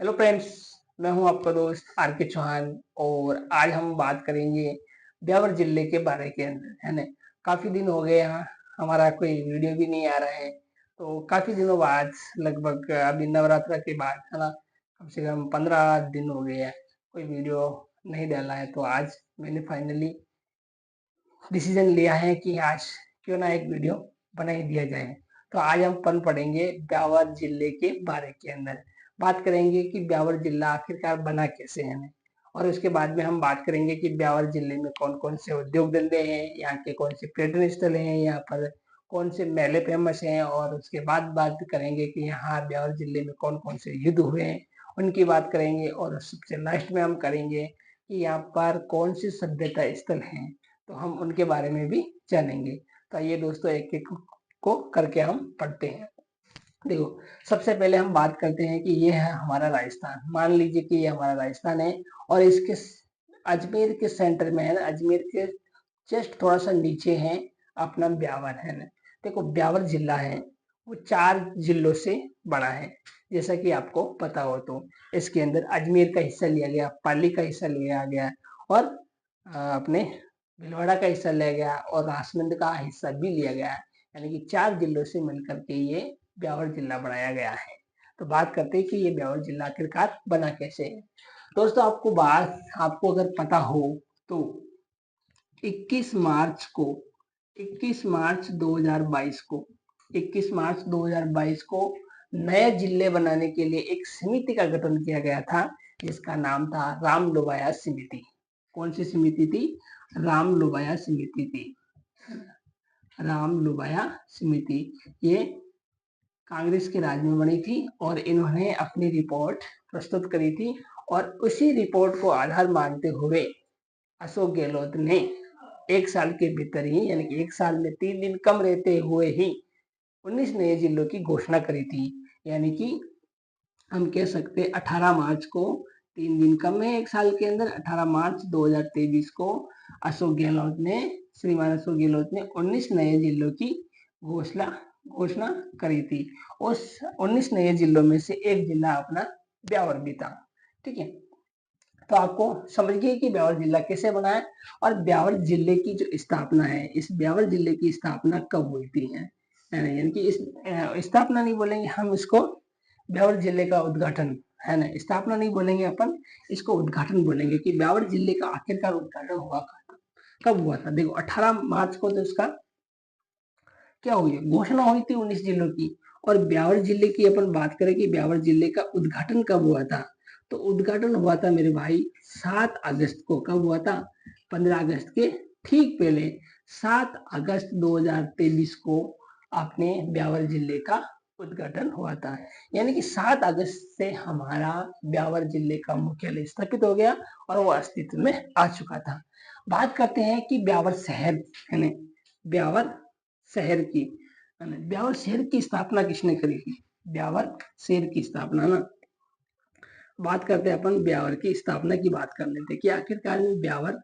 Hello friends. मैं हूं आपका दोस्त आर के चौहान। और आज हम बात करेंगे ब्यावर जिले के बारे के अंदर, है ना। काफी दिन हो गए यहाँ हमारा कोई वीडियो भी नहीं आ रहा है। तो काफी दिनों बाद, लगभग अभी नवरात्र के बाद, है ना, कम से कम 15 दिन हो गए हैं कोई वीडियो नहीं डाला है। तो आज मैंने फाइनली डिसीजन लिया है कि आज क्यों ना एक वीडियो बना ही दिया जाए। तो आज हम पन पढ़ेंगे ब्यावर जिले के बारे के अंदर। बात करेंगे कि ब्यावर जिला आखिरकार बना कैसे है, और उसके बाद में हम बात करेंगे कि ब्यावर जिले में कौन कौन से उद्योग धंधे हैं, यहाँ के कौन से पर्यटन स्थल हैं, यहाँ पर कौन से मेले फेमस हैं, और उसके बाद बात करेंगे कि यहाँ ब्यावर जिले में कौन कौन से युद्ध हुए हैं, उनकी बात करेंगे। और सबसे लास्ट में हम करेंगे कि यहाँ पर कौन सी सभ्यता स्थल हैं, तो हम उनके बारे में भी जानेंगे। तो आइए दोस्तों, एक एक को करके हम पढ़ते हैं। देखो, सबसे पहले हम बात करते हैं कि ये है हमारा राजस्थान। मान लीजिए कि ये हमारा राजस्थान है, और इसके अजमेर के सेंटर में है ना, अजमेर के जस्ट थोड़ा सा नीचे है अपना ब्यावर, है ना। देखो, ब्यावर जिला है वो 4 जिलों से बड़ा है, जैसा कि आपको पता हो। तो इसके अंदर अजमेर का हिस्सा लिया गया, पाली का हिस्सा लिया गया, और अपने भीलवाड़ा का हिस्सा लिया गया, और राजसमंद का हिस्सा भी लिया गया है। यानी कि 4 जिलों से मिलकर के ये ब्यावर जिला बनाया गया है। तो बात करते हैं कि ये ब्यावर जिला आखिरकार बना कैसे है। दोस्तों, आपको अगर पता हो तो 21 मार्च को 21 मार्च 2022 को 21 मार्च 2022 को नए जिले बनाने के लिए एक समिति का गठन किया गया था, जिसका नाम था राम लोबाया समिति। कौन सी समिति थी? राम लोबाया समिति थी। राम लोबाया समिति ये कांग्रेस के राज में बनी थी, और इन्होंने अपनी रिपोर्ट प्रस्तुत करी थी। और उसी रिपोर्ट को आधार मानते हुए अशोक गहलोत ने 1 साल के भीतर ही, यानी कि 1 साल में 3 दिन कम रहते हुए ही 19 नए जिलों की घोषणा करी थी। यानी कि हम कह सकते 18 मार्च को, 3 दिन कम है 1 साल के अंदर, 18 मार्च 2023 को श्रीमान अशोक गहलोत ने 19 नए जिलों की घोषणा घोषणा करी थी। उस 19 नए जिलों में से एक जिला अपना ब्यावर भी था। ठीक है, तो आपको समझ गए कि ब्यावर जिला कैसे बना है, और ब्यावर जिले की जो स्थापना है, इस ब्यावर जिले की स्थापना कब हुई थी है ना। यानी कि इस स्थापना नहीं बोलेंगे हम इसको, ब्यावर जिले का उद्घाटन, है ना। स्थापना नहीं बोलेंगे अपन, इसको उद्घाटन बोलेंगे कि ब्यावर जिले का आखिरकार उद्घाटन हुआ कब हुआ था। देखो, 18 मार्च को तो इसका क्या हुई, घोषणा हुई थी 19 जिलों की। और ब्यावर जिले की अपन बात करें कि ब्यावर जिले का उद्घाटन कब हुआ था, तो उद्घाटन हुआ था मेरे भाई 7 अगस्त को। कब हुआ था? 15 अगस्त के ठीक पहले, 7 अगस्त 2023 को अपने ब्यावर जिले का उद्घाटन हुआ था। यानी कि 7 अगस्त से हमारा ब्यावर जिले का मुख्यालय स्थापित हो गया, और वो अस्तित्व में आ चुका था। बात करते हैं कि ब्यावर शहर, है ना, ब्यावर शहर की, ब्यावर शहर की स्थापना किसने करी थी? ब्यावर शहर की स्थापना ना, बात करते हैं अपन ब्यावर की स्थापना की बात कर लेते हैं कि आखिरकार में ब्यावर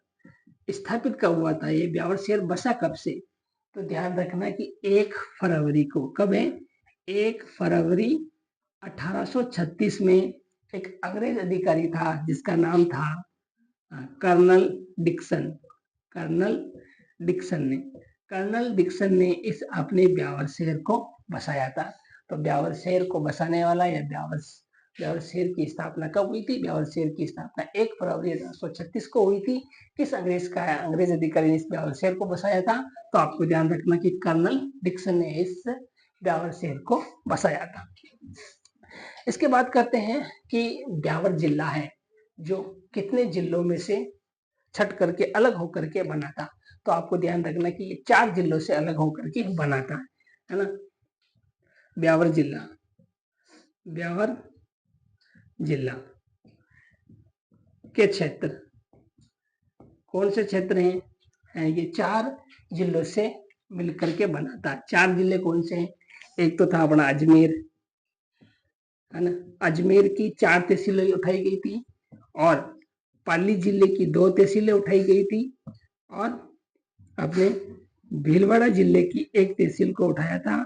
स्थापित कब हुआ था, ये ब्यावर शहर बसा कब से। तो ध्यान रखना कि 1 फरवरी को, कब है? 1 फरवरी 1836 में एक अंग्रेज अधिकारी था जिसका नाम था कर्नल डिक्सन। कर्नल डिक्सन ने कर्नल डिक्सन ने इस अपने ब्यावर शहर को बसाया था। तो ब्यावर शहर को बसाने वाला, या ब्यावर शहर की स्थापना कब हुई थी? ब्यावर शहर की स्थापना 1 फरवरी 1836 को हुई थी। किस अंग्रेज अधिकारी ने इस ब्यावर शहर को बसाया था? तो आपको ध्यान रखना कि कर्नल डिक्सन ने इस ब्यावर शहर को बसाया था। इसके बाद करते हैं कि ब्यावर जिला है जो कितने जिलों में से छट करके अलग होकर के बना था। तो आपको ध्यान रखना कि ये 4 जिलों से अलग होकर के बना था, है ना। ब्यावर जिला के क्षेत्र, कौन से क्षेत्र हैं? ये 4 जिलों से मिलकर के बना था। 4 जिले कौन से हैं? एक तो था अपना अजमेर, है ना। अजमेर की 4 तहसीलें उठाई गई थी, और पाली जिले की 2 तहसीलें उठाई गई थी, और अपने भीलवाड़ा जिले की 1 तहसील को उठाया था।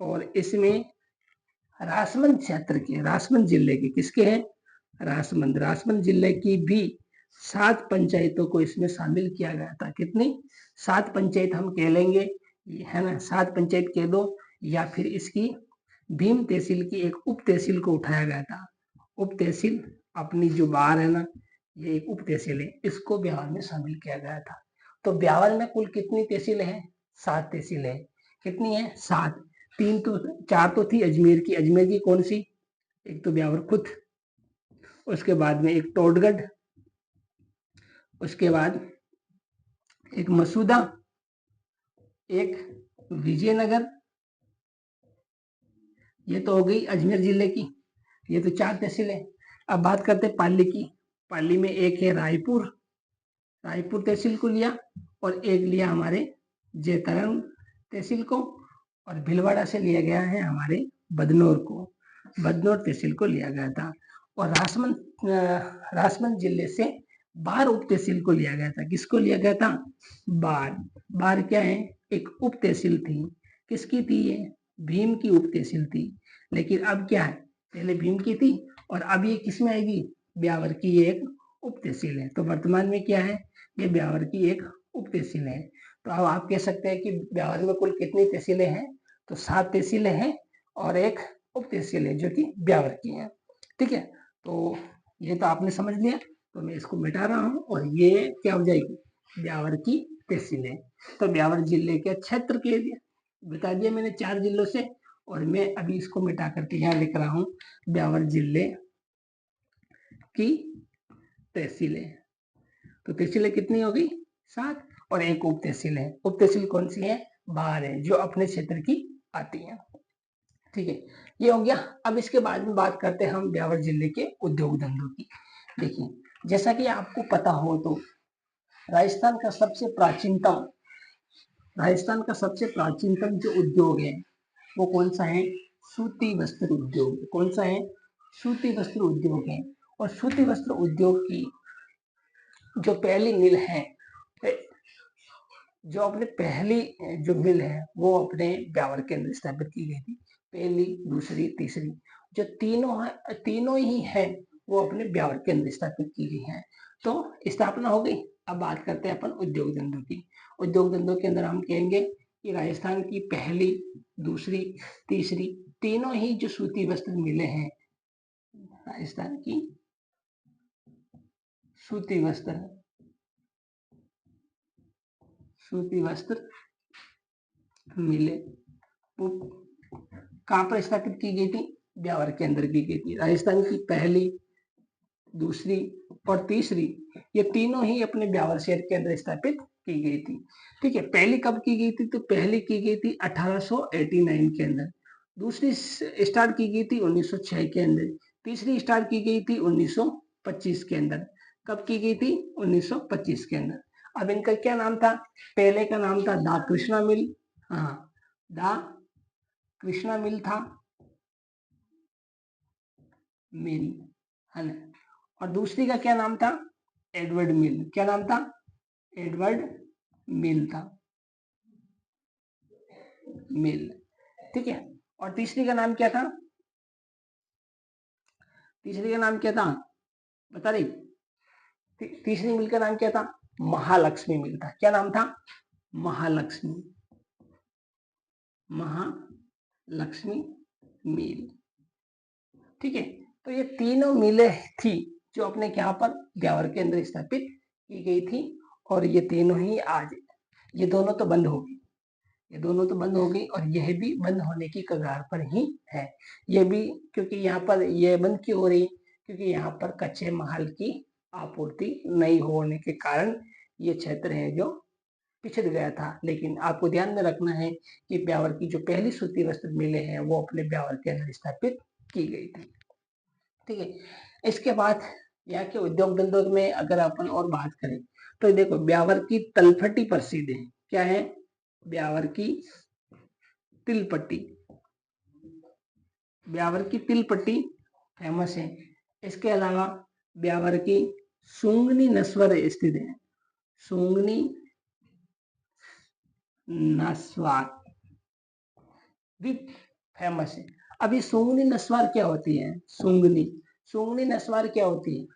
और इसमें राजसमंद क्षेत्र के, राजसमंद जिले के किसके हैं? राजसमंद जिले की भी 7 पंचायतों को इसमें शामिल किया गया था। कितनी? 7 पंचायत हम कह लेंगे, है ना, 7 पंचायत कह दो, या फिर इसकी भीम तहसील की एक उप तहसील को उठाया गया था। उप तहसील अपनी जो बाहर है ना, ये एक उप तहसील है, इसको ब्यावर में शामिल किया गया था। तो ब्यावर में कुल कितनी तहसीलें हैं? 7 तहसीलें हैं। कितनी है? 7। 4 तो थी अजमेर की। अजमेर की कौन सी? एक तो ब्यावर खुद, उसके बाद में एक टोडगढ़, उसके बाद एक मसूदा, एक विजयनगर। ये तो हो गई अजमेर जिले की, ये तो 4 तहसीलें। अब बात करते हैं पाली की। पाली में एक है रायपुर, रायपुर तहसील को लिया, और एक लिया हमारे जैतारण तहसील को, और भीलवाड़ा से लिया गया है हमारे बदनौर को, बदनौर तहसील को लिया गया था। और राजसमंद जिले से बार उप तहसील को लिया गया था। किसको लिया गया था? बार। बार क्या है? एक उप तहसील थी। किसकी थी ये? भीम की उप तहसील थी। लेकिन अब क्या है? पहले भीम की थी और अब ये किसमें आएगी? ब्यावर की एक उप तहसील है। तो वर्तमान में क्या है? ये ब्यावर की एक उप तहसील है। तो अब आप कह सकते हैं कि ब्यावर में कुल कितनी तहसीलें हैं? तो 7 तहसीलें हैं और एक उप तहसील है जो कि ब्यावर की है। ठीक है, तो ये तो आपने समझ लिया। तो मैं इसको मिटा रहा हूँ और ये क्या हो जाएगी? ब्यावर की तहसील है। तो ब्यावर जिले के क्षेत्र के बता दिया मैंने 4 जिलों से, और मैं अभी इसको मिटा करके यहाँ लिख रहा हूँ ब्यावर जिले की तहसीलें। तो तहसीलें कितनी हो गई? 7, और एक उप तहसील है। उप तहसील कौन सी है? बाहर है, जो अपने क्षेत्र की आती है। ठीक है, ये हो गया। अब इसके बाद में बात करते हैं हम ब्यावर जिले के उद्योग धंधों की। देखिए, जैसा कि आपको पता हो तो राजस्थान का सबसे प्राचीनतम जो उद्योग है वो कौन सा है? सूती वस्त्र उद्योग। कौन सा है? सूती वस्त्र उद्योग है। और सूती वस्त्र उद्योग की जो पहली मिल है, जो अपने पहली जो मिल है वो अपने ब्यावर के अंदर स्थापित की गई थी। पहली, दूसरी, तीसरी, जो तीनों ही है वो अपने ब्यावर के अंदर स्थापित की गई है। तो स्थापना हो गई। अब बात करते हैं अपन उद्योग धंधों की। उद्योग धंधों के अंदर हम कहेंगे कि राजस्थान की पहली, दूसरी, तीसरी, तीनों ही जो सूती वस्त्र मिले हैं, राजस्थान की सूती वस्त्र मिले वो कहाँ पर स्थापित की गई थी? ब्यावर के अंदर की गई थी। राजस्थान की पहली, दूसरी और तीसरी, ये तीनों ही अपने ब्यावर शहर के अंदर स्थापित की गई थी। ठीक है, पहली कब की गई थी? तो पहली की गई थी 1889 के अंदर। दूसरी स्टार्ट की गई थी 1906 के अंदर। तीसरी स्टार्ट की गई थी 1925 के अंदर। कब की गई थी? 1925 के अंदर। अब इनका क्या नाम था? पहले का नाम था दा कृष्णा मिल। हाँ, दा कृष्णा मिल था, मिल, है ना। और दूसरी का क्या नाम था? एडवर्ड मिल। क्या नाम था? एडवर्ड मिल था, मिल। ठीक है, और तीसरी का नाम क्या था? तीसरी का नाम क्या था? बता रही? तीसरी मिल का नाम क्या था? महालक्ष्मी मिल था। क्या नाम था? महालक्ष्मी, महालक्ष्मी मिल। ठीक है, तो ये तीनों मिलें थी जो अपने यहाँ पर ब्यावर के अंदर स्थापित की गई थी। और ये तीनों ही आज, ये दोनों तो बंद हो गई, ये दोनों तो बंद हो गई, और यह भी बंद होने की कगार पर ही है। ये भी, क्योंकि यहाँ पर ये बंद क्यों हो रही? क्योंकि यहाँ पर कच्चे माल की आपूर्ति नहीं होने के कारण ये क्षेत्र है जो पिछड़ गया था। लेकिन आपको ध्यान में रखना है कि ब्यावर की जो पहली सूती वस्त्र मिलें हैं वो अपने ब्यावर के अंदर स्थापित की गई थी। ठीक है, इसके बाद यहाँ के उद्योग धंधों में अगर अपन और बात करें तो देखो, ब्यावर की तलफटी प्रसिद्ध है। क्या है? ब्यावर की तिलपट्टी, ब्यावर की तिलपट्टी फेमस है। इसके अलावा ब्यावर की सूंगनी नस्वर स्थित है। सूंगनी नस्वार भी फेमस है। अब ये सूंगनी नस्वार क्या होती है? सूंगनी नस्वार क्या होती है?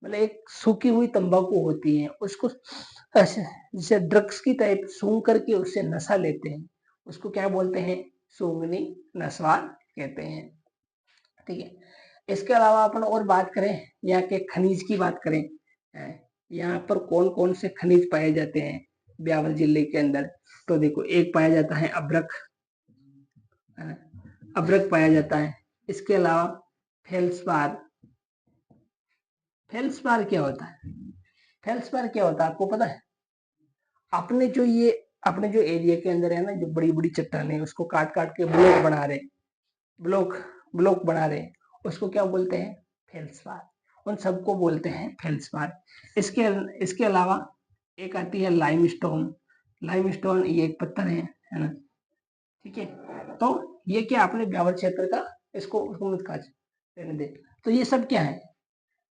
मतलब एक सूखी हुई तंबाकू होती है, उसको जैसे ड्रग्स की टाइप सूंघ करके उससे नशा लेते हैं, उसको क्या बोलते हैं? सूंगनी नस्वार कहते हैं। ठीक है, इसके अलावा अपन और बात करें, यहाँ के खनिज की बात करें, यहाँ पर कौन कौन से खनिज पाए जाते हैं ब्यावर जिले के अंदर? तो देखो, एक पाया जाता है अभ्रक, अभ्रक पाया जाता है। इसके अलावा फेल्सपार। फेल्सपार क्या होता है? फेल्सपार क्या होता है आपको पता है? अपने जो एरिया के अंदर है ना, जो बड़ी बड़ी चट्टाने है, उसको काट काट के ब्लॉक बना रहे, ब्लॉक ब्लॉक बना रहे, उसको क्या बोलते हैं? फेल्सपार। उन सबको बोलते हैं फेल्सपार। इसके इसके अलावा एक आती है लाइमस्टोन। लाइमस्टोन ये एक पत्थर है ना? ठीक है, तो ये क्या अपने ब्यावर क्षेत्र का, इसको मत काट रहने दे। तो ये सब क्या है?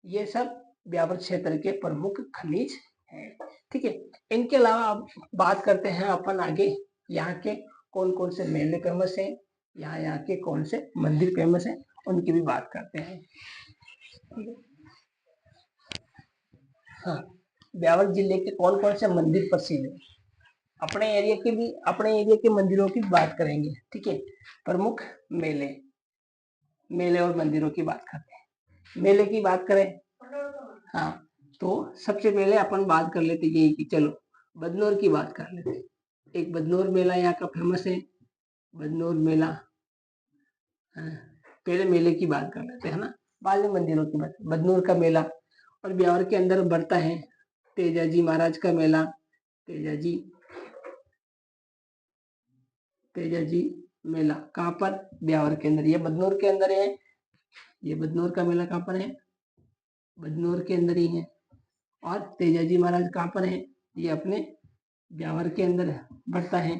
ये सब ब्यावर क्षेत्र के प्रमुख खनिज हैं। ठीक है, इनके अलावा अब बात करते हैं अपन आगे, यहाँ के कौन कौन से मेले फेमस हैं, यहाँ के कौन से मंदिर फेमस हैं, उनकी भी बात करते हैं। ठीक है, हाँ, ब्यावर जिले के कौन कौन से मंदिर प्रसिद्ध है, अपने एरिया के मंदिरों की बात करेंगे। ठीक है, प्रमुख मेले मेले और मंदिरों की बात करते हैं। मेले की बात करें, हाँ, तो सबसे पहले अपन बात कर लेते यही कि चलो बदनौर की बात कर लेते। एक बदनौर मेला यहाँ का फेमस है, बदनौर मेला। हाँ, पहले मेले की बात कर लेते हैं ना, बाद में मंदिरों की बात। बदनौर का मेला और ब्यावर के अंदर बढ़ता है तेजाजी महाराज का मेला। तेजाजी तेजाजी मेला कहाँ पर? ब्यावर के अंदर। ये बदनौर के अंदर है। ये बदनौर का मेला कहाँ पर है? बदनौर के अंदर ही है। और तेजाजी महाराज कहाँ पर है? ये अपने ब्यावर के अंदर बढ़ता है।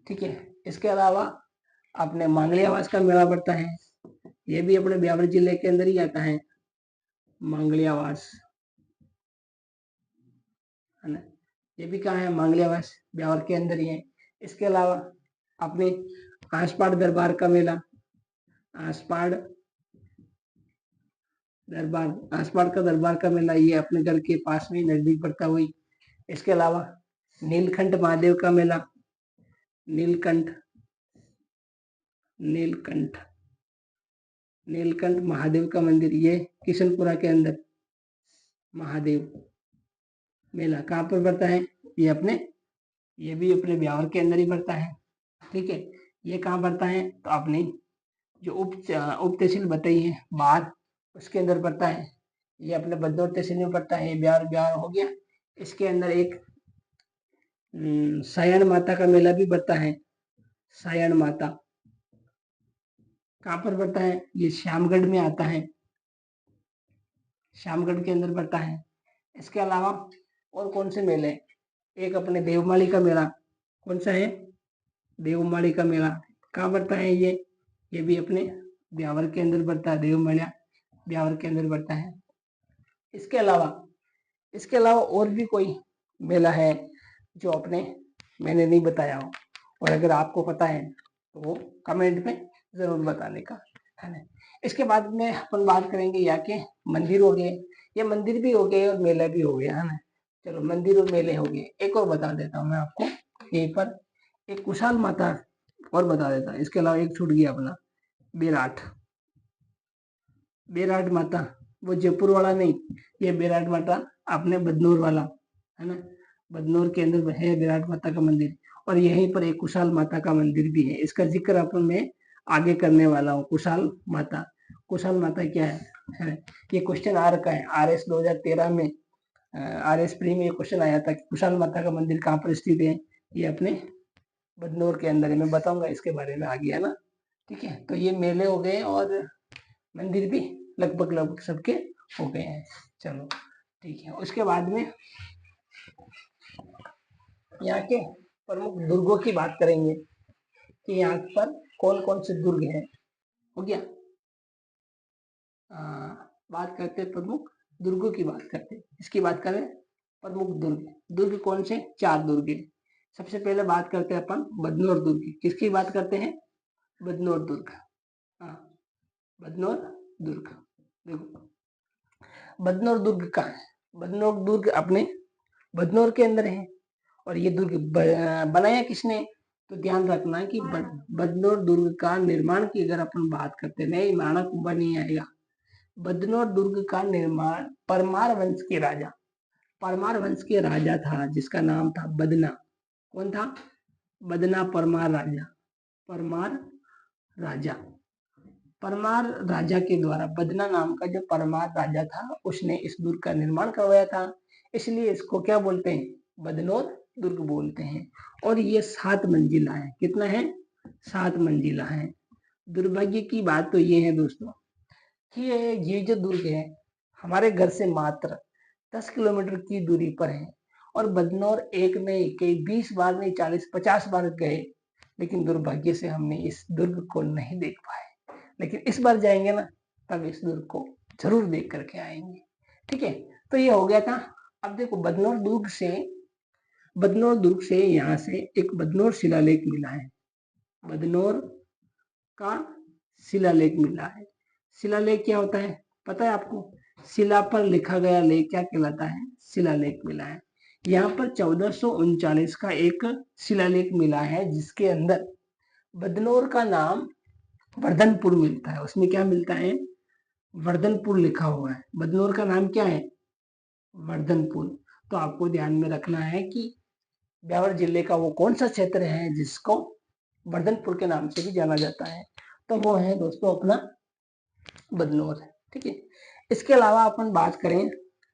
ठीक है, इसके अलावा अपने मांगलियावास का मेला बढ़ता है, ये भी अपने ब्यावर जिले के अंदर ही आता है, मांगलियावास, है ना? ये भी कहाँ है? मांगलियावास, ब्यावर के अंदर ही है। इसके अलावा अपने आसपाड़ दरबार का मेला, आसपाड़ आसपाड़ का दरबार का मेला, ये अपने घर के पास में नजदीक पड़ता हुई। इसके अलावा नीलकंठ महादेव का मेला, नीलकंठ नीलकंठ नीलकंठ महादेव का मंदिर, ये किशनपुरा के अंदर महादेव मेला कहाँ पर पड़ता है? ये भी अपने ब्यावर के अंदर ही पड़ता है। ठीक है, ये कहाँ पड़ता है? तो अपने जो उप तहसील बताई है बाढ़, उसके अंदर पड़ता है। ये अपने बदनौर तहसील में पड़ता है। ब्यावर ब्यावर हो गया। इसके अंदर एक सायण माता का मेला भी पड़ता है। सायण माता कहाँ पर पड़ता है? ये श्यामगढ़ में आता है, श्यामगढ़ के अंदर पड़ता है। इसके अलावा और कौन से मेले? एक अपने देवमाली का मेला, कौन सा है? देवमाली का मेला कहाँ पड़ता है? ये भी अपने ब्यावर के अंदर पड़ता है। देवमाली ब्यावर के अंदर पड़ता है। इसके अलावा और भी कोई मेला है जो मैंने नहीं बताया हो, और अगर आपको पता है तो वो कमेंट में जरूर बताने का, है ना? इसके बाद में अपन बात करेंगे यहाँ के मंदिर हो गए, ये मंदिर भी हो गए और मेला भी हो गया, है ना? चलो, मंदिर और मेले हो गए। एक और बता देता हूँ मैं आपको यहीं पर, एक कुशाल माता और बता देता हूँ। इसके अलावा एक छूट गया अपना बेराट बेराट माता, वो जयपुर वाला नहीं, ये बेराट माता अपने बदनौर वाला, है ना? बदनौर के अंदर है बेराट माता का मंदिर। और यहीं पर एक कुशाल माता का मंदिर भी है, इसका जिक्र अपन मैं आगे करने वाला हूँ। कुशाल माता क्या है? ये क्वेश्चन आ रखा है RS 2013 में, RS प्री में ये क्वेश्चन आया था कि कुशाल माता का मंदिर कहाँ पर स्थित है? ये अपने बदनौर के अंदर है। मैं बताऊंगा इसके बारे में आगे, है ना? ठीक है, तो ये मेले हो गए और मंदिर भी लगभग सबके हो गए हैं। चलो, ठीक है, उसके बाद में यहाँ के प्रमुख दुर्गों की बात करेंगे कि यहाँ पर कौन कौन से दुर्ग हैं। हो गया, बात करते हैं प्रमुख दुर्गों की बात करते हैं। इसकी बात करें, प्रमुख दुर्ग कौन से? 4 दुर्ग है। सबसे पहले बात करते हैं अपन बदनौर दुर्ग की। किसकी बात करते हैं? बदनौर दुर्ग। हाँ, बदनौर दुर्ग। देखो बदनौर दुर्ग कहाँ है? बदनौर दुर्ग अपने बदनौर के अंदर है। और ये दुर्ग बनाया किसने? तो ध्यान रखना कि बदनौर दुर्ग का निर्माण की अगर अपन बात करते नहीं, महाराणा कुंभा नहीं आएगा। बदनौर दुर्ग का निर्माण परमार वंश के राजा, परमार वंश के राजा था जिसका नाम था बदना। कौन था? बदना परमार राजा। परमार राजा, परमार राजा के द्वारा, बदना नाम का जो परमार राजा था उसने इस दुर्ग का निर्माण करवाया था। इसलिए इसको क्या बोलते हैं? बदनौर दुर्ग बोलते हैं। और ये 7 मंजिला है। कितना है? 7 मंजिला है। दुर्भाग्य की बात तो ये है दोस्तों कि ये जो दुर्ग है हमारे घर से मात्र 10 किलोमीटर की दूरी पर है। और बदनौर एक नहीं, कई 20 बार नहीं, 40-50 बार गए, लेकिन दुर्भाग्य से हमने इस दुर्ग को नहीं देख पाए। लेकिन इस बार जाएंगे ना, तब इस दुर्ग को जरूर देख करके आएंगे। ठीक है, तो ये हो गया था। अब देखो बदनौर दुर्ग से यहाँ से एक बदनौर शिलालेख मिला है। बदनौर का शिलालेख मिला है। शिलालेख क्या होता है पता है आपको? शिला पर लिखा गया लेख क्या कहलाता है? शिलालेख मिला है। यहाँ पर 1439 का एक शिलालेख मिला है जिसके अंदर बदनौर का नाम वर्धनपुर मिलता है। उसमें क्या मिलता है? वर्धनपुर लिखा हुआ है। बदनौर का नाम क्या है? वर्धनपुर। तो आपको ध्यान में रखना है कि ब्यावर जिले का वो कौन सा क्षेत्र है जिसको वर्धनपुर के नाम से भी जाना जाता है? तो वो है दोस्तों अपना बदनौर। ठीक है, इसके अलावा अपन बात करें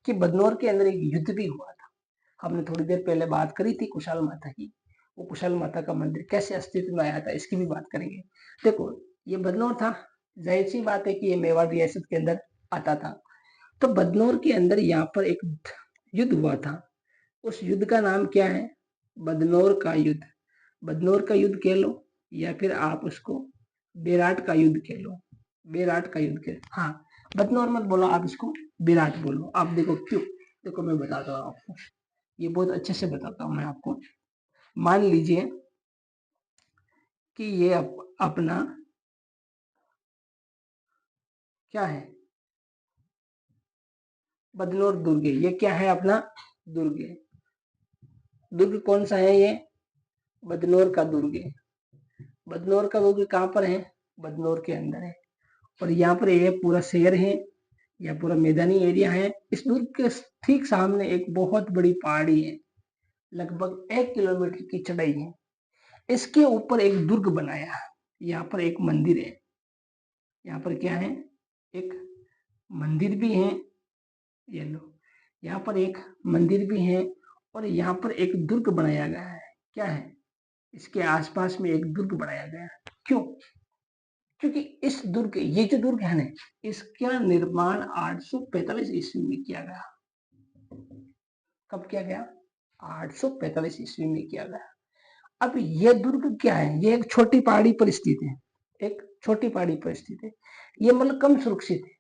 कि बदनौर के अंदर एक युद्ध भी हुआ था। हमने थोड़ी देर पहले बात करी थी कुशाल माता की। वो कुशाल माता का मंदिर कैसे अस्तित्व में आया था इसकी भी बात करेंगे। देखो ये बदनौर था, जाहिर सी बात है कि ये मेवाड़ रियासत के अंदर आता था। तो बदनौर के अंदर यहाँ पर एक युद्ध हुआ था। उस युद्ध का नाम क्या है? बदनौर का युद्ध। बदनौर का युद्ध कह लो या फिर आप उसको बेराट का युद्ध कह लो। बेराट का युद्ध कह, हाँ, बदनौर मत बोलो, आप इसको बेराट बोलो। आप देखो क्यों, देखो मैं बताता हूँ आपको, ये बहुत अच्छे से बताता हूँ मैं आपको। मान लीजिए कि ये अपना क्या है? बदनौर दुर्ग। ये क्या है? अपना दुर्ग है। दुर्ग कौन सा है? ये बदनौर का दुर्ग है। बदनौर का दुर्ग कहाँ पर है? बदनौर के अंदर है। और यहाँ पर ये पूरा शहर है, यह पूरा मैदानी एरिया है। इस दुर्ग के ठीक सामने एक बहुत बड़ी पहाड़ी है, लगभग 1 किलोमीटर की चढ़ाई है। इसके ऊपर एक दुर्ग बनाया, यहाँ पर एक मंदिर है। यहाँ पर क्या है? एक मंदिर भी है। ये लो, यहाँ पर एक मंदिर भी है और यहाँ पर एक दुर्ग बनाया गया है। क्या है? इसके आसपास में एक दुर्ग बनाया गया है। क्यों? क्योंकि इस दुर्ग, ये जो दुर्ग है ना, इसका निर्माण 845 ईस्वी में किया गया। कब किया गया? 845 ईस्वी में किया गया। अब ये दुर्ग क्या है? ये एक छोटी पहाड़ी पर स्थित है। एक छोटी पहाड़ी पर स्थित है। ये मतलब कम सुरक्षित है।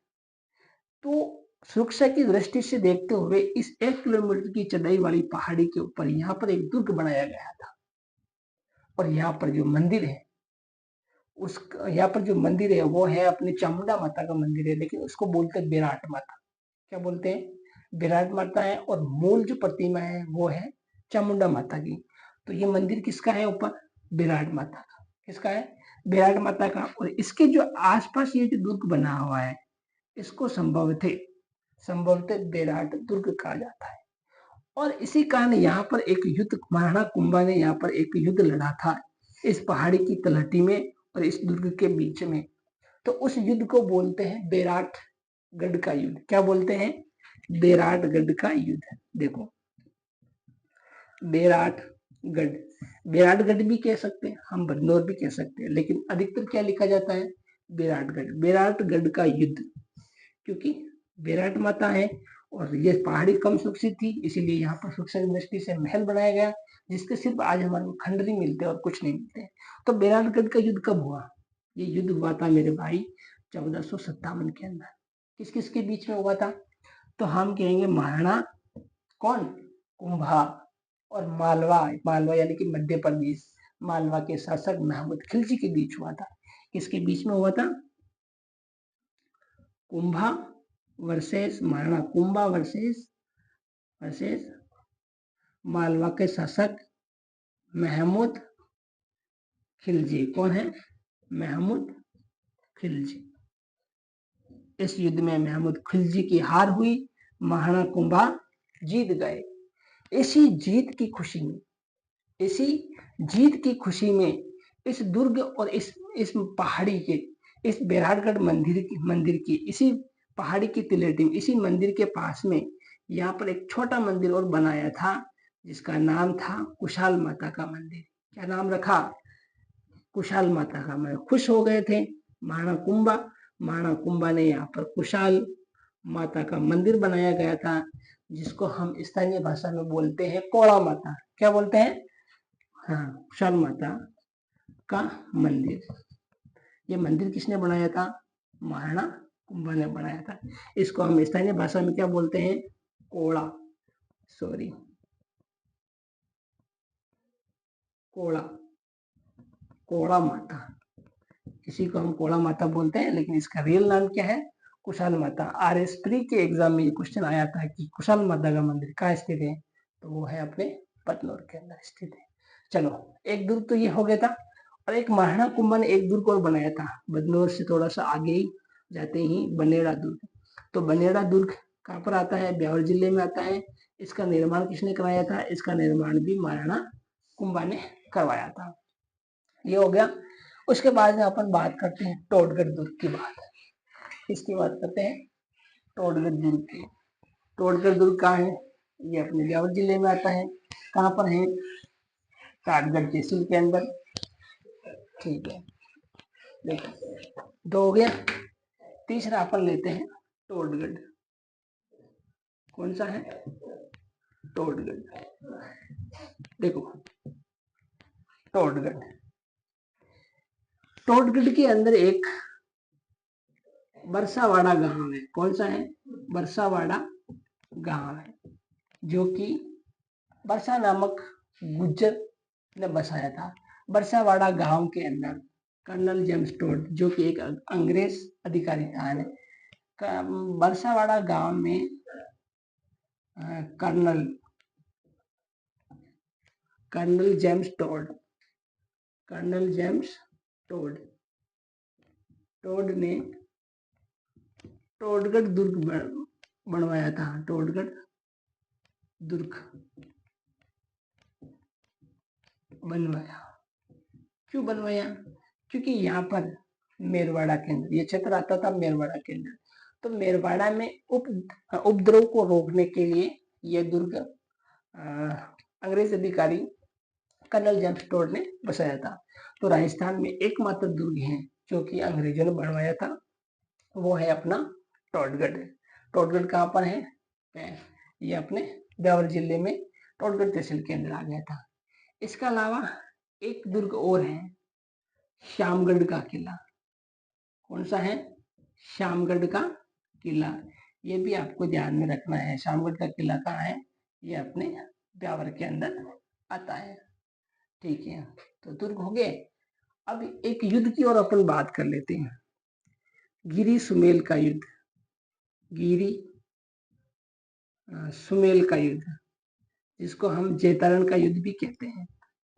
तो सुरक्षा की दृष्टि से देखते हुए इस 1 किलोमीटर की चढ़ाई वाली पहाड़ी के ऊपर यहाँ पर एक दुर्ग बनाया गया था। और यहाँ पर जो मंदिर है, उस यहाँ पर जो मंदिर है वो है अपनी चामुंडा माता का मंदिर है, लेकिन उसको बोलते हैं विराट माता। क्या बोलते हैं? विराट माता है। और मूल जो प्रतिमा है वो है चामुंडा माता की। तो ये मंदिर किसका है ऊपर? विराट माता का। किसका है? विराट माता का। और इसके जो आसपास ये जो दुर्ग बना हुआ है इसको संभवतः विराट दुर्ग कहा जाता है। और इसी कारण यहाँ पर एक युद्ध, महाराणा कुंभा ने यहाँ पर एक युद्ध लड़ा था इस पहाड़ी की तलहटी में और इस दुर्ग के बीच में। तो उस युद्ध को बोलते हैं बेराटगढ़ का युद्ध। क्या बोलते हैं? बेराटगढ़ का युद्ध। देखो बेराटगढ़, बेराटगढ़ भी कह सकते हैं हम, बदनौर भी कह सकते हैं, लेकिन अधिकतर क्या लिखा जाता है? बेराटगढ़। बेराटगढ़ का युद्ध, क्योंकि विराट माता है और ये पहाड़ी कम सुरक्षित थी, इसीलिए यहाँ पर सुरक्षा की दृष्टि से महल बनाया गया जिसके सिर्फ आज हमारे को खंडर ही मिलते हैं और कुछ नहीं मिलते। तो बेराटगढ़ का युद्ध कब हुआ? ये युद्ध हुआ था मेरे भाई 1457 के अंदर। किस किस के बीच में हुआ था? तो हम कहेंगे महाराणा कौन? कुंभा और मालवा, मालवा यानी कि मध्य प्रदेश, मालवा के शासक महमूद खिलजी के बीच हुआ था। किसके बीच में हुआ था? कुंभा वर्सेस महाराणा कुंभा वर्सेस मालवा के शासक महमूद खिलजी। कौन है? महमूद खिलजी। इस युद्ध में महमूद खिलजी की हार हुई, महाराणा कुंभा जीत गए। इसी जीत की खुशी में इस दुर्ग और इस पहाड़ी के, इस बैरागढ़ मंदिर की इसी पहाड़ी की तिलेटी में, इसी मंदिर के पास में यहाँ पर एक छोटा मंदिर और बनाया था, जिसका नाम था कुशाल माता का मंदिर। क्या नाम रखा? कुशाल माता का मंदिर। खुश हो गए थे महाराणा कुंभा ने यहाँ पर कुशाल माता का मंदिर बनाया गया था, जिसको हम स्थानीय भाषा में बोलते हैं कोड़ा माता। क्या बोलते हैं? हाँ, कुशाल माता का मंदिर। ये मंदिर किसने बनाया था? महाराणा कुंभा ने बनाया था। इसको हम स्थानीय भाषा में क्या बोलते हैं? कोड़ा माता। इसी को हम कोड़ा माता बोलते हैं, लेकिन इसका रियल नाम क्या है? कुशाल माता। RS प्री के एग्जाम में ये क्वेश्चन आया था कि कुशाल माता का मंदिर कहाँ स्थित है, तो वो है अपने पतनौर के अंदर स्थित है। चलो, एक दुर्ग तो ये हो गया था, और एक महाराणा कुंभा ने एक दुर्ग और बनाया था बदनौर से थोड़ा सा आगे ही जाते ही, बनेड़ा दुर्ग। तो बनेड़ा दुर्ग कहाँ पर आता है? ब्यावर जिले में आता है। इसका निर्माण किसने कराया था? इसका निर्माण भी महाराणा कुंभा ने करवाया था। ये हो गया। उसके बाद में अपन बात करते हैं टोडगढ़ दुर्ग की बात। इसकी बात करते हैं टोडगढ़ दुर्ग की। टोडगढ़ दुर्ग कहाँ है? ये अपने ब्यावर जिले में आता है। कहाँ पर है? काटगढ़ तहसील के अंदर। ठीक है, देखो, दो हो गया। तीसरा अपन लेते हैं टोडगढ़। कौन सा है? टोडगढ़। देखो, टोडगढ़ के अंदर एक बरसावाड़ा गांव है। कौन सा है? बरसावाड़ा गांव है, जो कि बरसा नामक गुज्जर ने बसाया था। बरसावाड़ा गांव के अंदर कर्नल जेम्स टोड, जो कि एक अंग्रेज अधिकारी था, बरसावाड़ा गांव में कर्नल जेम्स टोड ने टोडगढ़ दुर्ग बनवाया था। टोडगढ़ दुर्ग बनवाया। क्यों बनवाया? क्योंकि यहाँ पर मेरवाड़ा के अंदर ये क्षेत्र आता था, मेरवाड़ा के अंदर। तो मेरवाड़ा में उपद्रव को रोकने के लिए यह दुर्ग अंग्रेज अधिकारी कर्नल जेम्स टोड ने बसाया था। तो राजस्थान में एकमात्र दुर्ग है जो कि अंग्रेजों ने बनवाया था, वो है अपना टोडगढ़। टोडगढ़ कहाँ पर है? ये अपने ब्यावर जिले में टोडगढ़ तहसील के अंदर आ गया था। इसके अलावा एक दुर्ग और है, श्यामगढ़ का किला। कौन सा है? श्यामगढ़ का किला। ये भी आपको ध्यान में रखना है। श्यामगढ़ का किला कहाँ है? ये अपने ब्यावर के अंदर आता है। ठीक है, तो दुर्ग हो गए। अब एक युद्ध की ओर अपन बात कर लेते हैं, गिरी सुमेल का युद्ध। सुमेल का युद्ध, जिसको हम जैतारण का युद्ध भी कहते हैं।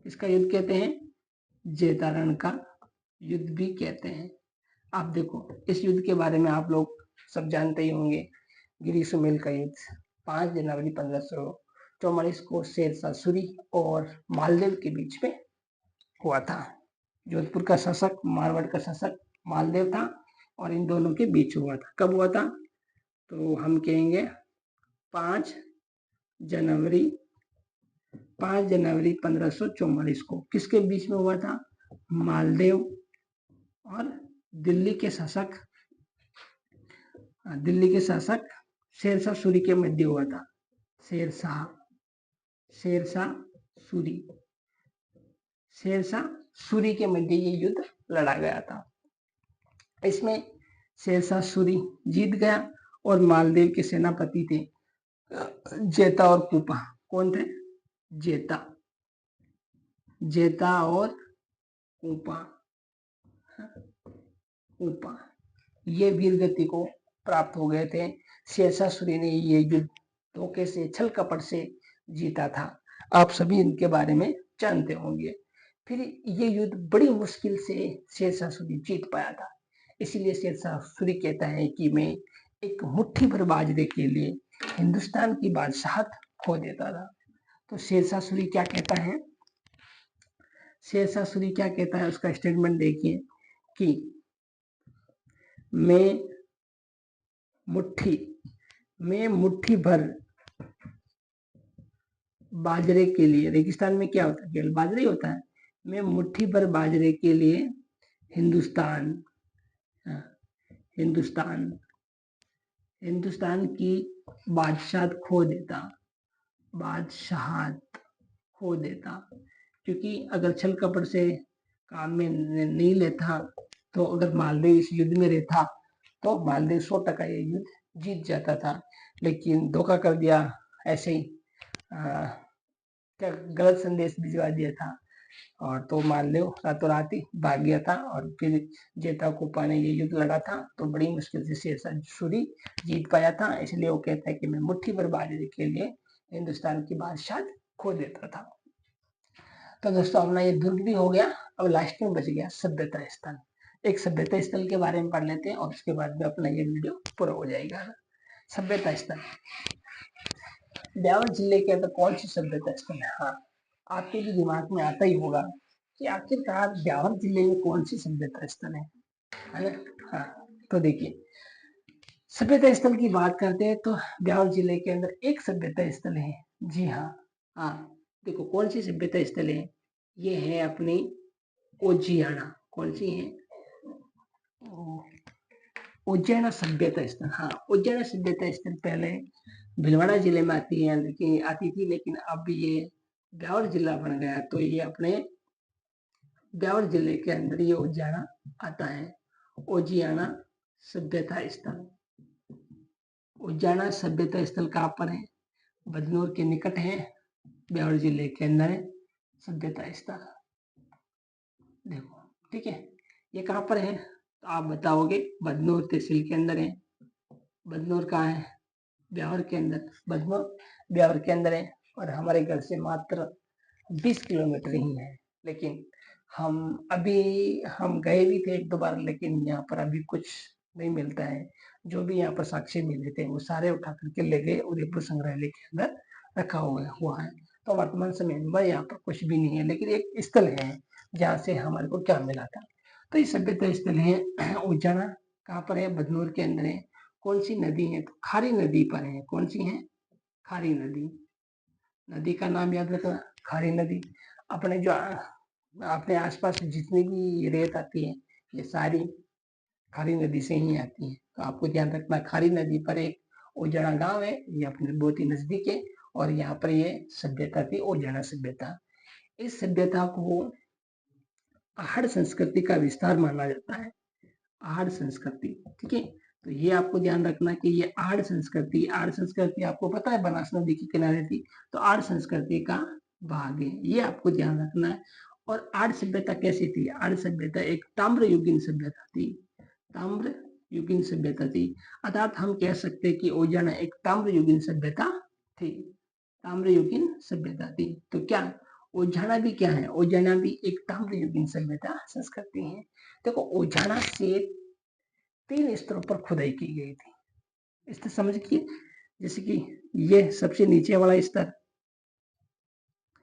इसका युद्ध कहते हैं जैतारण का युद्ध भी कहते हैं। आप देखो, इस युद्ध के बारे में आप लोग सब जानते ही होंगे। गिरी सुमेल का युद्ध 5 जनवरी 1544 को शेरशाह सूरी और मालदेव के बीच में हुआ था। जोधपुर का शासक, मारवाड़ का शासक मालदेव था, और इन दोनों के बीच हुआ था। कब हुआ था? तो हम कहेंगे 5 जनवरी 1544 को। किसके बीच में हुआ था? मालदेव और दिल्ली के शासक शेरशाह सूरी के मध्य हुआ था। शेरशाह सूरी के मध्य ये युद्ध लड़ा गया था। इसमें शेरशाह सूरी जीत गया, और मालदेव के सेनापति थे जेता और कूपा। कौन थे? जेता और कूपा। ये वीरगति को प्राप्त हो गए थे। शेरशाह सूरी ने ये युद्ध धोखे से, छल कपट से जीता था। आप सभी इनके बारे में जानते होंगे। फिर ये युद्ध बड़ी मुश्किल से शेरशाह सूरी जीत पाया था। इसीलिए शेरशाह सूरी कहता है कि मैं एक मुट्ठी भर बाजरे के लिए हिंदुस्तान की बादशाहत खो देता था। तो शेरशाह सूरी क्या कहता है, शेरशाह सूरी क्या कहता है, उसका स्टेटमेंट देखिए कि मैं मुट्ठी भर बाजरे के लिए, रेगिस्तान में क्या होता है, केवल बाजरे ही होता है। मैं मुट्ठी भर बाजरे के लिए हिंदुस्तान की बादशाहत खो देता, क्योंकि अगर छल कपट से काम में नहीं लेता, तो अगर मालदेव इस युद्ध में रहता तो मालदेव 100% ये युद्ध जीत जाता था। लेकिन धोखा कर दिया, ऐसे ही क्या गलत संदेश भिजवा दिया था, और तो मालदेव रातों रात ही भाग गया था। और फिर जेठा कुप्पा ने ये युद्ध लड़ा था, तो बड़ी मुश्किल से शेरशाह सूरी जीत पाया था। इसलिए वो कहता है कि मैं मुट्ठी भर बाजरे के लिए हिंदुस्तान की बादशाह खो देता था। तो दोस्तों अपना ये दुर्ग भी हो गया। अब लास्ट में बच गया सभ्यता स्थल। एक सभ्यता स्थल के बारे में पढ़ लेते हैं और उसके बाद में अपना ये वीडियो पूरा हो जाएगा। सभ्यता स्थल ब्यावर जिले के अंदर कौन सी सभ्यता स्थल है? हाँ, आपके भी दिमाग में आता ही होगा कि आखिरकार ब्यावर जिले में कौन सी सभ्यता स्थल है ना? हाँ, तो देखिए सभ्यता स्थल की बात करते हैं तो ब्यावर जिले के अंदर एक सभ्यता स्थल है। जी हाँ, देखो कौन सी सभ्यता स्थल है, ये है अपनी उज्जैना। कौन सी है? उज्जैना सभ्यता स्थल। हाँ, उज्जैना सभ्यता स्थल पहले भीलवाड़ा जिले में आती थी, लेकिन अब ये ब्यावर जिला बन गया, तो ये अपने ब्यावर जिले के अंदर ये उज्जैना आता है। उज्जैना सभ्यता स्थल, उज्जैना सभ्यता स्थल कहाँ पर है? बदनौर के निकट है, ब्यावर जिले के अंदर है सभ्यता स्थल। देखो ठीक है, ये कहाँ पर है तो आप बताओगे बदनौर तहसील के अंदर है। बदनौर कहाँ है? ब्यावर के अंदर। बदनौर ब्यावर के अंदर है, और हमारे घर से मात्र 20 किलोमीटर ही है। लेकिन हम गए भी थे 1-2 बार, लेकिन यहाँ पर अभी कुछ नहीं मिलता है। जो भी यहाँ पर साक्ष्य मिले थे वो सारे उठा करके ले गए, उदयपुर संग्रहालय के अंदर रखा हुआ है। तो वर्तमान समय में यहाँ पर कुछ भी नहीं है, लेकिन एक स्थल है जहाँ से हमारे को क्या मिला था। तो ये सभ्यता स्थल है उज्जैना। कहाँ पर है? बदनौर के अंदर है। कौन सी नदी है? तो खारी नदी पर है। कौन सी है? खारी नदी। नदी का नाम याद रखना, खारी नदी। अपने आसपास जितनी भी रेत आती है, ये सारी खारी नदी से ही आती है। तो आपको ध्यान रखना, खारी नदी पर एक उज्जैना गांव है, ये अपने बहुत ही नजदीक है, और यहाँ पर ये सभ्यता थी, उज्जैना सभ्यता। इस सभ्यता को आहड़ संस्कृति का विस्तार माना जाता है। आहड़ संस्कृति, ठीक है। तो ये आपको ध्यान रखना कि ये आहड़ संस्कृति आपको पता है बनास नदी के किनारे थी, तो आहड़ संस्कृति का भाग है, ये आपको ध्यान रखना है। और आहड़ सभ्यता कैसी थी? आहड़ सभ्यता एक ताम्रयुगीन सभ्यता थी। ताम्रयुगीन सभ्यता थी, अर्थात हम कह सकते हैं कि उज्जैना एक ताम्रयुगीन सभ्यता थी। ताम्रयुगीन सभ्यता थी। तो क्या उज्जैना भी क्या है? उज्जैना भी एक ताम्रयुगीन सभ्यता संस्कृति है। देखो उज्जैना से 3 स्तरों पर खुदाई की गई थी। स्तर समझिए, जैसे कि ये सबसे नीचे वाला स्तर,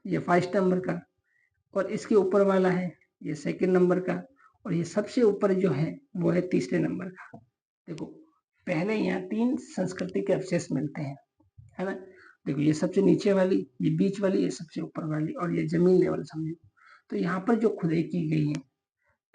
ये 5 नंबर का, और इसके ऊपर वाला है ये 2nd नंबर का, और ये सबसे ऊपर जो है वो है 3रे नंबर का। देखो पहले यहाँ 3 संस्कृति के अवशेष मिलते हैं, है ना। देखो ये सबसे नीचे वाली, ये बीच वाली, ये सबसे ऊपर वाली, और ये जमीन लेवल समझो। तो यहाँ पर जो खुदाई की गई है,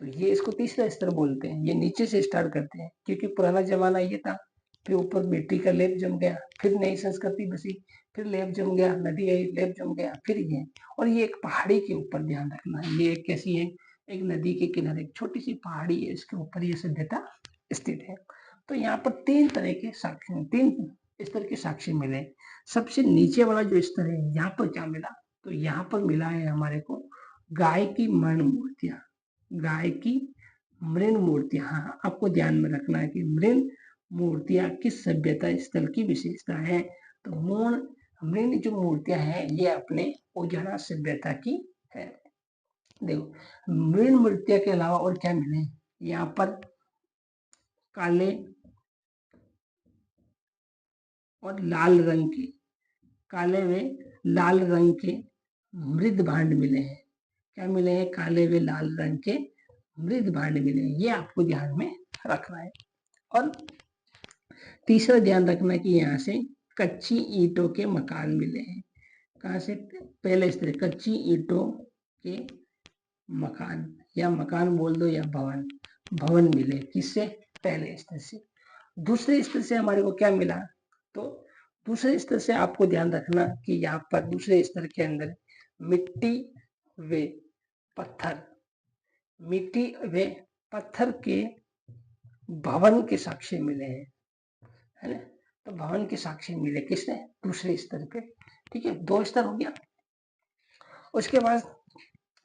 तो ये इसको 3रा स्तर बोलते हैं। ये नीचे से स्टार्ट करते हैं, क्योंकि पुराना जमाना ये था, फिर ऊपर मिट्टी का लेप जम गया, फिर नई संस्कृति बसी, फिर लेप जम गया, नदी आई, लेप जम गया, फिर ये। और ये एक पहाड़ी के ऊपर, ध्यान रखना, ये एक कैसी है? एक नदी के किनारे एक छोटी सी पहाड़ी है, इसके ऊपर ये सभ्यता स्थित है। तो यहाँ पर 3 तरह के साक्ष्य, 3 स्तर के साक्ष्य मिले। सबसे नीचे वाला जो स्तर है, यहाँ पर क्या मिला? तो यहाँ पर मिला है हमारे को गाय की मृण मूर्तियां। गाय की मृण मूर्तियां, हाँ आपको ध्यान में रखना है कि मृण मूर्तियां किस सभ्यता स्थल की विशेषता है? तो मृण जो मूर्तियां हैं ये अपने उजाना सभ्यता की है। देखो मृण मूर्तियां के अलावा और क्या मिले यहाँ पर? काले और लाल रंग के, काले व लाल रंग के मृद भांड मिले हैं। क्या मिले हैं? काले व लाल रंग के मृद भांड मिले हैं। ये आपको ध्यान में रखना है। और तीसरा ध्यान रखना है कि यहाँ से कच्ची ईंटों के मकान मिले हैं। कहाँ से? पहले स्तर कच्ची ईंटों के मकान, या मकान बोल दो या भवन, भवन मिले। किससे? पहले स्तर से। दूसरे स्तर से हमारे को क्या मिला? तो दूसरे स्तर से आपको ध्यान रखना कि यहाँ पर दूसरे स्तर के अंदर मिट्टी व पत्थर, मिट्टी व पत्थर के भवन के साक्ष्य मिले हैं, है ना? तो भवन के साक्ष्य मिले किसने? दूसरे स्तर पे। ठीक है, 2 स्तर हो गया। उसके बाद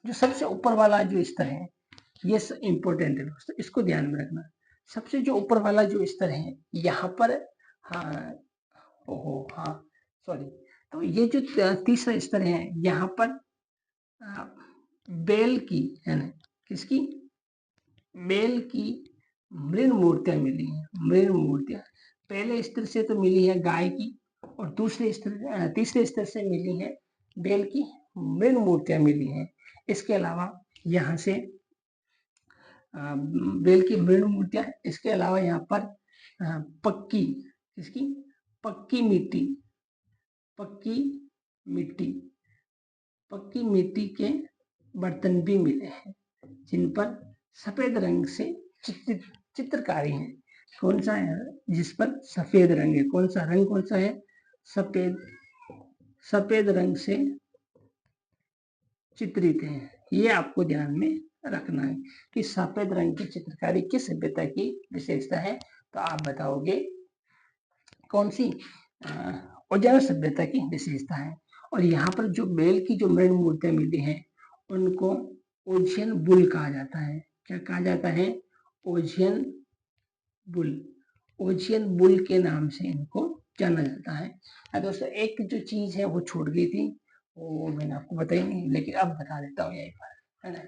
जो सबसे ऊपर वाला जो स्तर है ये इंपॉर्टेंट है दोस्तों, इसको ध्यान में रखना। सबसे जो ऊपर वाला जो स्तर है यहाँ पर, हाँ ओहो हाँ सॉरी, तो ये जो तीसरा स्तर है यहाँ पर बेल की, है ना, किसकी? बेल की मृण मूर्तियां मिली हैं। मृण मूर्तियां पहले स्तर से तो मिली है गाय की, और दूसरे स्तर तीसरे स्तर से मिली है बेल की मृण मूर्तियां मिली हैं। इसके अलावा यहाँ से बेल की मृण मूर्तियां, इसके अलावा यहाँ पर पक्की, किसकी? पक्की मिट्टी, पक्की मिट्टी, पक्की मिट्टी के बर्तन भी मिले हैं जिन पर सफेद रंग से चित्रकारी है। कौन सा है? जिस पर सफेद रंग है। कौन सा रंग? कौन सा है? सफेद, सफेद रंग से चित्रित है। ये आपको ध्यान में रखना है कि सफेद रंग की चित्रकारी किस सभ्यता की विशेषता है। तो आप बताओगे कौन सी? उजाना सभ्यता की विशेषता है। और यहाँ पर जो बेल की जो मृण मूर्तियां मिली हैं उनको ओजियन बुल कहा जाता है। क्या कहा जाता है? ओजियन बुल, ओजियन बुल के नाम से इनको जाना जाता है। दोस्तों एक जो चीज है वो छूट गई थी, वो मैंने आपको बताई नहीं, लेकिन अब बता देता हूँ यही बात, है ना,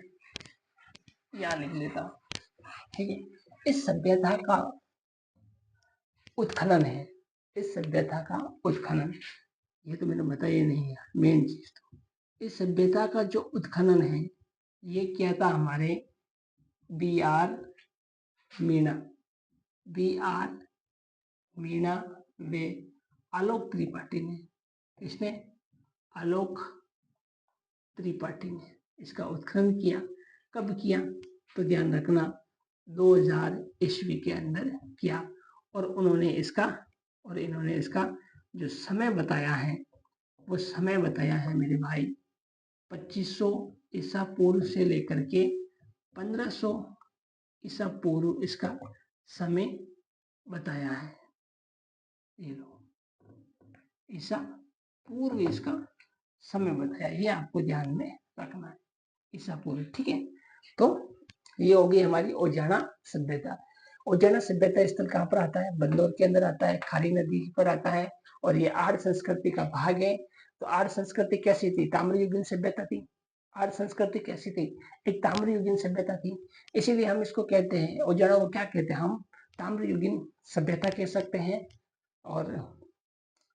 याद लिख लेता हूँ। ठीक है, इस सभ्यता का उत्खनन है, इस सभ्यता का उत्खनन, ये तो मैंने बताया नहीं है मेन चीज। तो इस सभ्यता का जो उत्खनन है ये किया था हमारे B R Meena, B R Meena व आलोक त्रिपाठी ने। किसने? आलोक त्रिपाठी ने इसका उत्खनन किया। कब किया? तो ध्यान रखना 2000 ईस्वी के अंदर किया। और इन्होंने इसका जो समय बताया है वो समय बताया है मेरे भाई 2500 ईसा पूर्व से लेकर के 1500 ईसा पूर्व इसका समय बताया है। ये लो, ईसा पूर्व इसका समय बताया, ये आपको ध्यान में रखना है, ईसा पूर्व। ठीक है, तो ये होगी हमारी उजाना सभ्यता। उजाना सभ्यता स्थल कहाँ पर आता है? बंदौर के अंदर आता है, खारी नदी पर आता है, और ये आर्य संस्कृति का भाग है। तो आर्य संस्कृति कैसी थी? ताम्रयुगीन सभ्यता थी। आर्य संस्कृति कैसी थी? एक ताम्रयुगीन सभ्यता थी। इसीलिए हम इसको कहते हैं उजाना को क्या कहते हैं? हम ताम्रयुगीन सभ्यता कह सकते हैं। और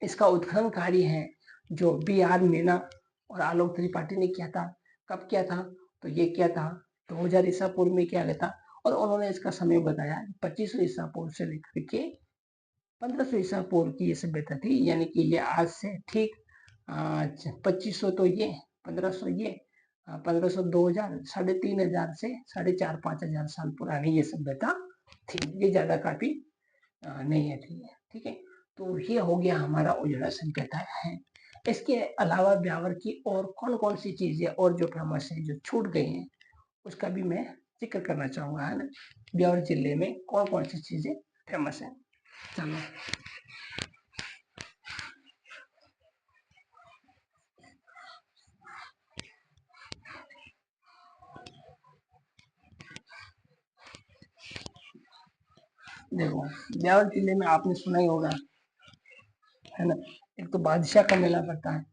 इसका उत्खनन कार्य है जो बी आर मीणा और आलोक त्रिपाठी ने किया था। कब किया था? तो ये किया था 2000 ईसा पूर्व में किया गया था। और उन्होंने इसका समय बताया 2500 ईसा पूर्व से लेकर के 1500 ईसा पूर्व की ये सभ्यता थी। यानी कि ये आज से ठीक 2500 तो ये, 1500 ये, 1500 2000, 3500 से 4500 साल पुरानी ये सभ्यता थी। ये ज्यादा काफी नहीं है। ठीक है, तो ये हो गया हमारा उजाला सभ्यता है। इसके अलावा ब्यावर की और कौन कौन सी चीजें और जो फेमस है जो छूट गई हैं उसका भी मैं जिक्र करना चाहूंगा, है ना। ब्यावर जिले में कौन कौन सी चीजें फेमस है, चलो। देखो, ब्यावर जिले में आपने सुना ही होगा, है ना, एक तो बादशाह का मेला पड़ता है,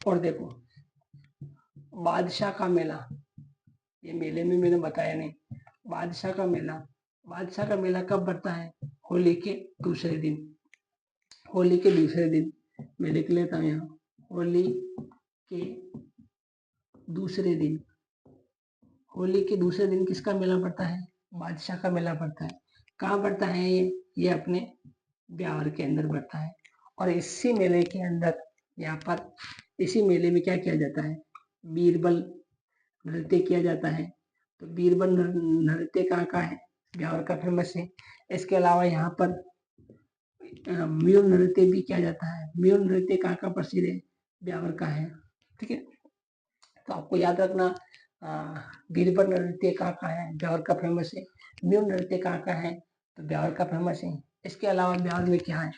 और देखो बादशाह का मेला, ये मेले में मैंने बताया नहीं, बादशाह का मेला, बादशाह का मेला कब पड़ता है? होली के दूसरे दिन, होली के दूसरे दिन मैं लिख लेता हूँ यहाँ, होली के दूसरे दिन, होली के दूसरे दिन किसका मेला पड़ता है? बादशाह का मेला पड़ता है। कहाँ पड़ता है ये अपने ब्यावर के अंदर पड़ता है। और इसी मेले के अंदर यहाँ पर इसी मेले में क्या किया जाता है? बीरबल नृत्य किया जाता है। तो बीरबल नृत्य कहाँ का है? ब्यावर का फेमस है। इसके अलावा यहाँ पर म्यूल नृत्य भी किया जाता है। म्यूल नृत्य कहाँ का प्रसिद्ध है? ब्यावर का है। ठीक है, तो आपको याद रखना, बीरबल नृत्य कहाँ का है? ब्यावर का फेमस है। म्यूल नृत्य कहाँ का है? तो ब्यावर का फेमस है। इसके अलावा ब्यावर में क्या है?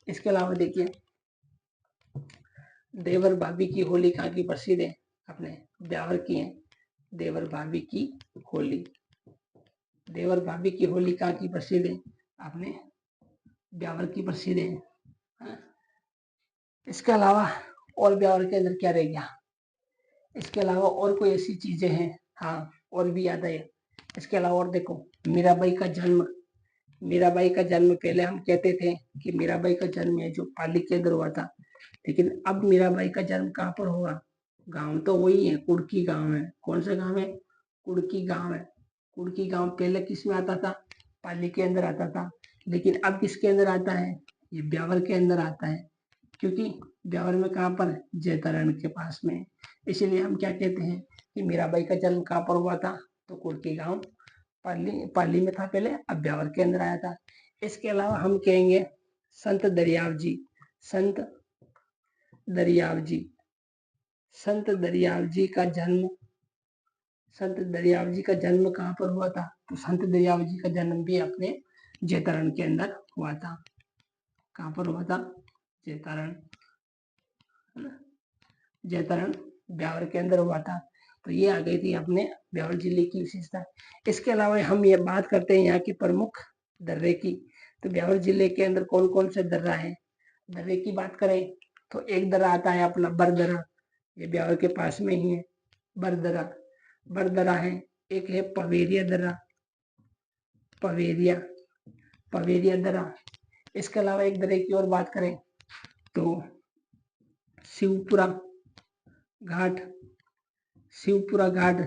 इसके अलावा देखिए, देवर भाभी की होली कहाँ की प्रसिद्ध है? अपने ब्यावर की है। देवर भाभी की होली, देवर भाभी की होली कहाँ की प्रसिद्ध है? अपने ब्यावर की प्रसिद्ध है। इसके अलावा और ब्यावर के अंदर क्या रह गया? इसके अलावा और कोई ऐसी चीजें हैं? हाँ, और भी याद है। इसके अलावा और देखो, मीराबाई का जन्म, मीराबाई का जन्म पहले हम कहते थे कि मीराबाई का जन्म है जो पाली के अंदर हुआ था, लेकिन अब मीराबाई का जन्म कहाँ पर होगा? गांव तो वही है, कुड़की गांव है। कौन सा गांव है? कुड़की गांव है। कुड़की गांव पहले किस में आता था? पाली के अंदर आता था, लेकिन अब किसके अंदर आता है? ये ब्यावर के अंदर आता है, क्योंकि ब्यावर में कहाँ पर? जैतारण के पास में। इसीलिए हम क्या कहते हैं कि मीराबाई का जन्म कहाँ पर हुआ था? तो कुड़की गांव पाली में था पहले, अब ब्यावर के अंदर आया था। इसके अलावा हम कहेंगे संत दरियाव जी, संत दरियाव जी, संत दरियाव जी का जन्म, संत दरियाव जी का जन्म कहाँ पर हुआ था? तो संत दरियाव जी का जन्म भी अपने जैतारण के अंदर हुआ था। कहाँ पर हुआ था? जैतारण, जैतारण ब्यावर के अंदर हुआ था। तो ये आ गई थी अपने ब्यावर जिले की विशेषता। इसके अलावा हम ये बात करते हैं यहाँ के प्रमुख दर्रे की। तो ब्यावर जिले के अंदर कौन कौन से दर्रा है? दर्रे की बात करें तो एक दर्रा आता है अपना बरदरा, ये ब्यावर के पास में ही है। बरदरा, बरदरा है। एक है पवेरिया दर्रा, पवेरिया, पवेरिया दर्रा। इसके अलावा एक दर्रे की और बात करें तो शिवपुरा घाट, शिवपुरा घाट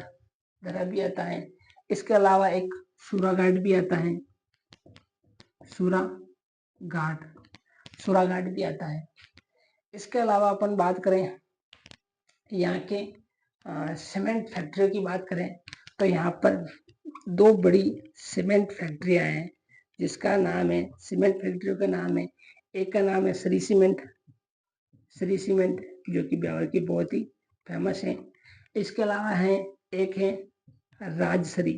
दर्रा भी आता है। इसके अलावा एक सुरा घाट भी आता है, सुरा घाट, सुरा घाट भी आता है। इसके अलावा अपन बात करें यहाँ के सीमेंट फैक्ट्रियों की बात करें तो यहाँ पर दो बड़ी सीमेंट फैक्ट्रियाँ हैं, जिसका नाम है, सीमेंट फैक्ट्रियों का नाम है, एक का नाम है श्री सीमेंट, श्री सीमेंट जो कि ब्यावर की बहुत ही फेमस है। इसके अलावा है एक है राजश्री,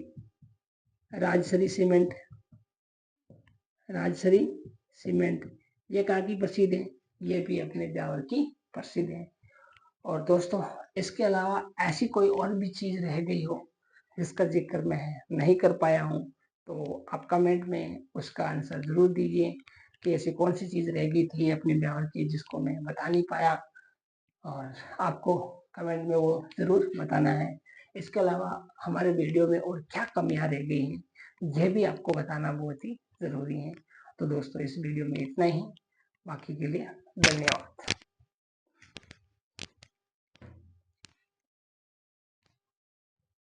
राजश्री सीमेंट, राजश्री सीमेंट, ये कहाँ की प्रसिद्ध है? ये भी अपने ब्यावर की प्रसिद्ध है। और दोस्तों, इसके अलावा ऐसी कोई और भी चीज रह गई हो जिसका जिक्र मैं नहीं कर पाया हूँ, तो आप कमेंट में उसका आंसर जरूर दीजिए कि ऐसी कौन सी चीज रह गई थी अपने ब्यावर की जिसको मैं बता नहीं पाया, और आपको कमेंट में वो जरूर बताना है। इसके अलावा हमारे वीडियो में और क्या कमियां रह गई हैं यह भी आपको बताना बहुत ही जरूरी है। तो दोस्तों, इस वीडियो में इतना ही, बाकी के लिए धन्यवाद।